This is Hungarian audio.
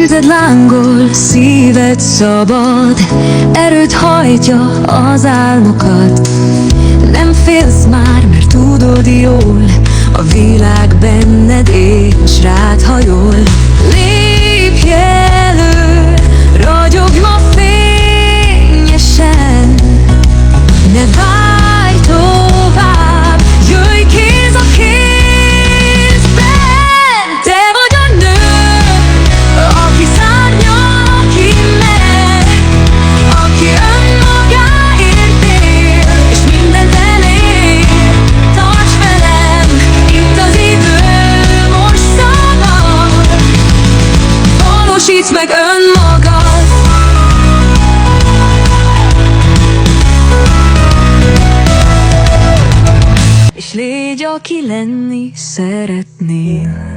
Tüzed lángol, szíved szabad, erőt hajtja az álmokat. Nem félsz már, mert tudod jól, a világ benned és rád hajol. Lépj elő, ragyogj ma fényesen, ne várj tovább, jöjj kéz a kézben. Te vagy a nő, aki szárnyal, aki mered, aki önmagáért él, és mindent elér. Tarts velem, itt az idő most szabad, valósítsd meg önmagad. És légy, aki lenni szeretnél.